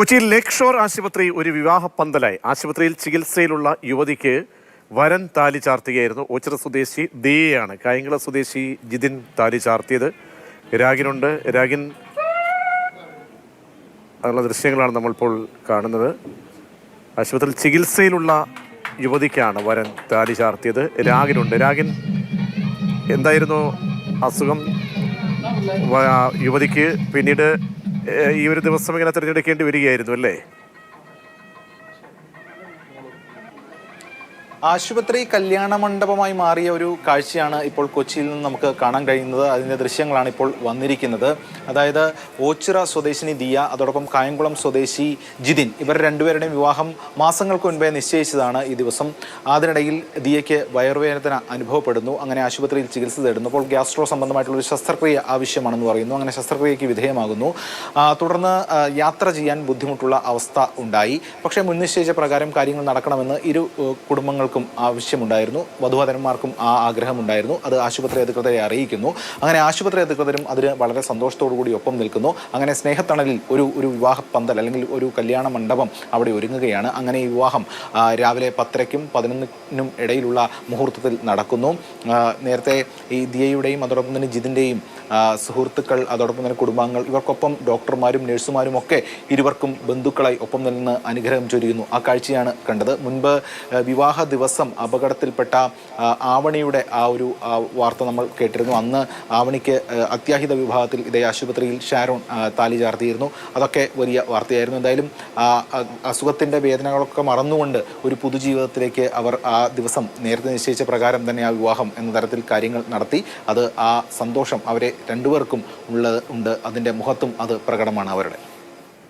കൊച്ചിയിൽ ലേക്ക് ഷോർ ആശുപത്രി ഒരു വിവാഹ പന്തലായി. ആശുപത്രിയിൽ ചികിത്സയിലുള്ള യുവതിക്ക് വരൻ താലി ചാർത്തുകയായിരുന്നു. ഓച്ചിറ സ്വദേശി ദിയയാണ് കായംകുളം സ്വദേശി ജിതിൻ താലി ചാർത്തിയത്. രാഗിനുണ്ട്. രാഗിൻ ഉള്ള ദൃശ്യങ്ങളാണ് നമ്മളിപ്പോൾ കാണുന്നത്. ആശുപത്രിയിൽ ചികിത്സയിലുള്ള യുവതിക്കാണ് വരൻ താലി ചാർത്തിയത്. രാഗിനുണ്ട്. രാഗിൻ, എന്തായിരുന്നു അസുഖം? യുവതിക്ക് പിന്നീട് ഈ ഒരു ദിവസം ഇങ്ങനെ തിരഞ്ഞെടുക്കേണ്ടി വരികയായിരുന്നു അല്ലേ? ആശുപത്രി കല്യാണ മണ്ഡപമായി മാറിയ ഒരു കാഴ്ചയാണ് ഇപ്പോൾ കൊച്ചിയിൽ നിന്ന് നമുക്ക് കാണാൻ കഴിയുന്നത്. അതിൻ്റെ ദൃശ്യങ്ങളാണ് ഇപ്പോൾ വന്നിരിക്കുന്നത്. അതായത് ഓച്ചിറ സ്വദേശിനി ദിയ, അതോടൊപ്പം കായംകുളം സ്വദേശി ജിതിൻ, ഇവർ രണ്ടുപേരുടെയും വിവാഹം മാസങ്ങൾക്ക് മുൻപേ നിശ്ചയിച്ചതാണ് ഈ ദിവസം. അതിനിടയിൽ ദിയയ്ക്ക് വയറുവേദന അനുഭവപ്പെടുന്നു. അങ്ങനെ ആശുപത്രിയിൽ ചികിത്സ തേടുന്നു. അപ്പോൾ ഗ്യാസ്ട്രോ സംബന്ധമായിട്ടുള്ളൊരു ശസ്ത്രക്രിയ ആവശ്യമാണെന്ന് പറയുന്നു. അങ്ങനെ ശസ്ത്രക്രിയയ്ക്ക് വിധേയമാകുന്നു. തുടർന്ന് യാത്ര ചെയ്യാൻ ബുദ്ധിമുട്ടുള്ള അവസ്ഥ ഉണ്ടായി. പക്ഷേ മുൻ നിശ്ചയിച്ച പ്രകാരം കാര്യങ്ങൾ നടക്കണമെന്ന് ഇരു കുടുംബങ്ങൾ ആവശ്യമുണ്ടായിരുന്നു. വധുവരന്മാർക്കും ആ ആഗ്രഹമുണ്ടായിരുന്നു. അത് ആശുപത്രി അധികൃതരെ അറിയിക്കുന്നു. അങ്ങനെ ആശുപത്രി അധികൃതരും അതിന് വളരെ സന്തോഷത്തോടു കൂടി ഒപ്പം നിൽക്കുന്നു. അങ്ങനെ സ്നേഹത്തണലിൽ ഒരു വിവാഹ പന്തൽ അല്ലെങ്കിൽ ഒരു കല്യാണ മണ്ഡപം അവിടെ ഒരുങ്ങുകയാണ്. അങ്ങനെ ഈ വിവാഹം രാവിലെ 10:30-നും 11:00-നും ഇടയിലുള്ള മുഹൂർത്തത്തിൽ നടക്കുന്നു. നേരത്തെ ഈ ദിയയുടെയും അതോടൊപ്പം തന്നെ ജിതിൻ്റെയും സുഹൃത്തുക്കൾ, അതോടൊപ്പം തന്നെ കുടുംബാംഗങ്ങൾ, ഇവർക്കൊപ്പം ഡോക്ടർമാരും നഴ്സുമാരും ഒക്കെ ഇരുവർക്കും ബന്ധുക്കളായി ഒപ്പം നിന്ന് അനുഗ്രഹം ചൊരിയുന്നു. ആ കാഴ്ചയാണ് കണ്ടത്. മുൻപ് വിവാഹ ദിവസം അപകടത്തിൽപ്പെട്ട ആവണിയുടെ ആ ഒരു വാർത്ത നമ്മൾ കേട്ടിരുന്നു. അന്ന് ആവണിക്ക് അത്യാഹിത വിഭാഗത്തിൽ ഇതേ ആശുപത്രിയിൽ ഷാരോൺ താലി ചാർത്തിയിരുന്നു. അതൊക്കെ വലിയ വാർത്തയായിരുന്നു. എന്തായാലും അസുഖത്തിൻ്റെ വേദനകളൊക്കെ മറന്നുകൊണ്ട് ഒരു പുതുജീവിതത്തിലേക്ക് അവർ ആ ദിവസം നേരത്തെ നിശ്ചയിച്ച പ്രകാരം തന്നെ ആ വിവാഹം എന്ന തരത്തിൽ കാര്യങ്ങൾ നടത്തി. അത് ആ സന്തോഷം അവരെ രണ്ടുപേർക്കും ഉണ്ട്. അതിൻ്റെ മുഖത്തും അത് പ്രകടമാണ് അവരുടെ.